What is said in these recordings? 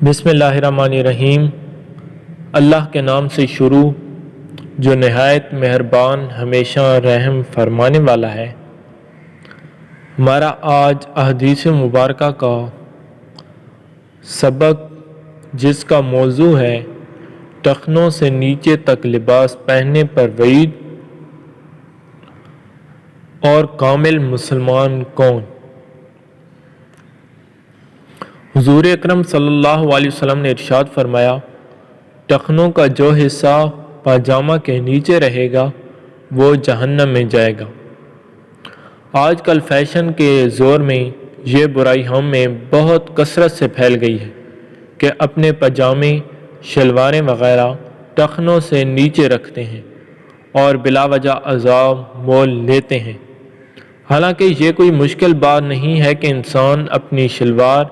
بسم اللہ الرحمن الرحیم۔ اللہ کے نام سے شروع جو نہایت مہربان ہمیشہ رحم فرمانے والا ہے۔ ہمارا آج احادیث مبارکہ کا سبق جس کا موضوع ہے ٹخنوں سے نیچے تک لباس پہننے پر وعید اور کامل مسلمان کون؟ حضور اکرم صلی اللہ علیہ وسلم نے ارشاد فرمایا، ٹخنوں کا جو حصہ پاجامہ کے نیچے رہے گا وہ جہنم میں جائے گا۔ آج کل فیشن کے زور میں یہ برائی ہم میں بہت کثرت سے پھیل گئی ہے کہ اپنے پاجامے، شلواریں وغیرہ ٹخنوں سے نیچے رکھتے ہیں اور بلا وجہ عذاب مول لیتے ہیں۔ حالانکہ یہ کوئی مشکل بات نہیں ہے کہ انسان اپنی شلوار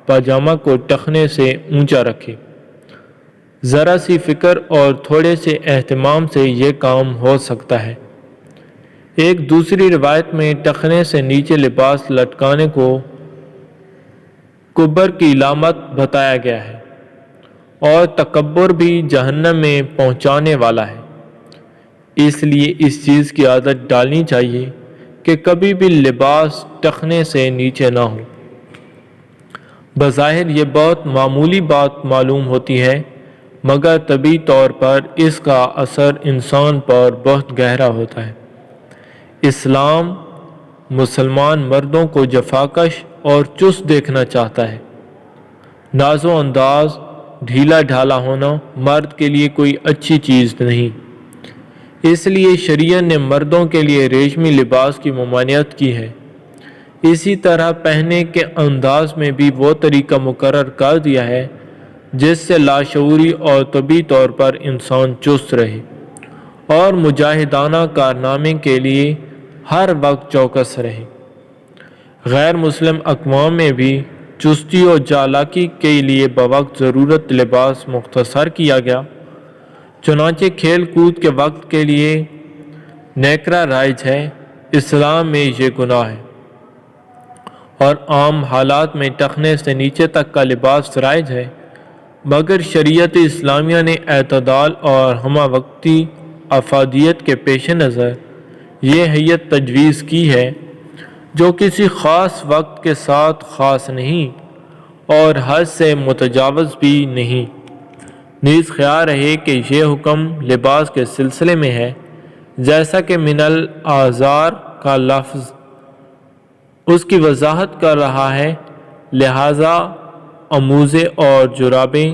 پاجامہ کو ٹخنے سے اونچا رکھے۔ ذرا سی فکر اور تھوڑے سے اہتمام سے یہ کام ہو سکتا ہے۔ ایک دوسری روایت میں ٹخنے سے نیچے لباس لٹکانے کو کبر کی علامت بتایا گیا ہے اور تکبر بھی جہنم میں پہنچانے والا ہے۔ اس لیے اس چیز کی عادت ڈالنی چاہیے کہ کبھی بھی لباس ٹخنے سے نیچے نہ ہو۔ بظاہر یہ بہت معمولی بات معلوم ہوتی ہے، مگر طبعی طور پر اس کا اثر انسان پر بہت گہرا ہوتا ہے۔ اسلام مسلمان مردوں کو جفاکش اور چست دیکھنا چاہتا ہے۔ ناز و انداز، ڈھیلا ڈھالا ہونا مرد کے لیے کوئی اچھی چیز نہیں۔ اس لیے شریعت نے مردوں کے لیے ریشمی لباس کی ممانعت کی ہے۔ اسی طرح پہننے کے انداز میں بھی وہ طریقہ مقرر کر دیا ہے جس سے لاشعوری اور طبعی طور پر انسان چست رہے اور مجاہدانہ کارنامے کے لیے ہر وقت چوکس رہے۔ غیر مسلم اقوام میں بھی چستی و چالاکی کے لیے بوقت ضرورت لباس مختصر کیا گیا۔ چنانچہ کھیل کود کے وقت کے لیے نیکرا رائج ہے، اسلام میں یہ گناہ ہے، اور عام حالات میں ٹخنے سے نیچے تک کا لباس رائج ہے، مگر شریعت اسلامیہ نے اعتدال اور ہمہ وقتی افادیت کے پیش نظر یہ حیت تجویز کی ہے جو کسی خاص وقت کے ساتھ خاص نہیں اور حد سے متجاوز بھی نہیں۔ نیز خیال رہے کہ یہ حکم لباس کے سلسلے میں ہے، جیسا کہ من الاعذار کا لفظ اس کی وضاحت کر رہا ہے، لہذا اموزے اور جرابیں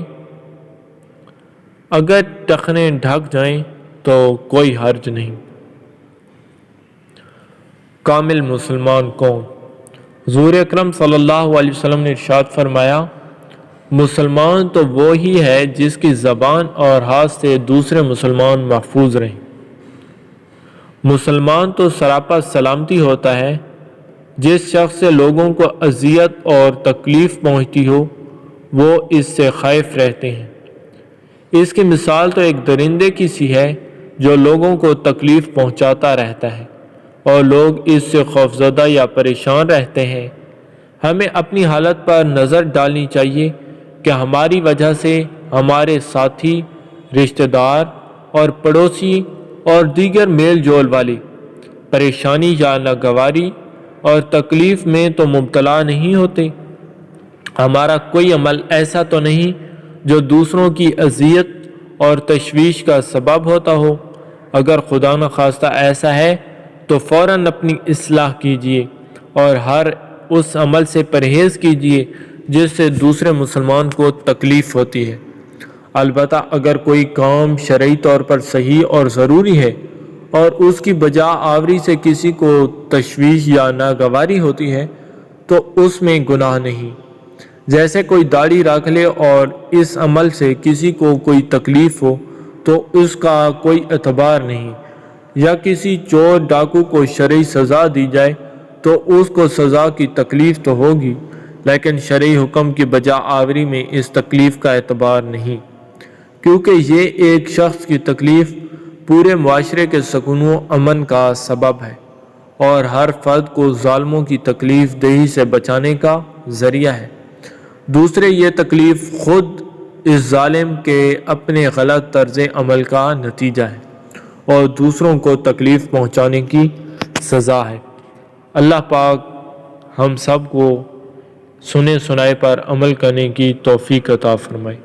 اگر ٹخنے ڈھک جائیں تو کوئی حرج نہیں۔ کامل مسلمان کون؟ حضور اکرم صلی اللہ علیہ وسلم نے ارشاد فرمایا، مسلمان تو وہی ہے جس کی زبان اور ہاتھ سے دوسرے مسلمان محفوظ رہیں۔ مسلمان تو سراپا سلامتی ہوتا ہے۔ جس شخص سے لوگوں کو اذیت اور تکلیف پہنچتی ہو وہ اس سے خائف رہتے ہیں۔ اس کی مثال تو ایک درندے کی سی ہے جو لوگوں کو تکلیف پہنچاتا رہتا ہے اور لوگ اس سے خوفزدہ یا پریشان رہتے ہیں۔ ہمیں اپنی حالت پر نظر ڈالنی چاہیے کہ ہماری وجہ سے ہمارے ساتھی، رشتہ دار اور پڑوسی اور دیگر میل جول والے پریشانی یا ناگواری اور تکلیف میں تو مبتلا نہیں ہوتے۔ ہمارا کوئی عمل ایسا تو نہیں جو دوسروں کی اذیت اور تشویش کا سبب ہوتا ہو۔ اگر خدا نخواستہ ایسا ہے تو فوراً اپنی اصلاح کیجیے اور ہر اس عمل سے پرہیز کیجیے جس سے دوسرے مسلمان کو تکلیف ہوتی ہے۔ البتہ اگر کوئی کام شرعی طور پر صحیح اور ضروری ہے اور اس کی بجا آوری سے کسی کو تشویش یا ناگواری ہوتی ہے تو اس میں گناہ نہیں۔ جیسے کوئی داڑھی رکھ لے اور اس عمل سے کسی کو کوئی تکلیف ہو تو اس کا کوئی اعتبار نہیں، یا کسی چور ڈاکو کو شرعی سزا دی جائے تو اس کو سزا کی تکلیف تو ہوگی، لیکن شرعی حکم کی بجا آوری میں اس تکلیف کا اعتبار نہیں، کیونکہ یہ ایک شخص کی تکلیف پورے معاشرے کے سکون و امن کا سبب ہے اور ہر فرد کو ظالموں کی تکلیف دہی سے بچانے کا ذریعہ ہے۔ دوسرے یہ تکلیف خود اس ظالم کے اپنے غلط طرز عمل کا نتیجہ ہے اور دوسروں کو تکلیف پہنچانے کی سزا ہے۔ اللہ پاک ہم سب کو سنے سنائے پر عمل کرنے کی توفیق عطا فرمائے۔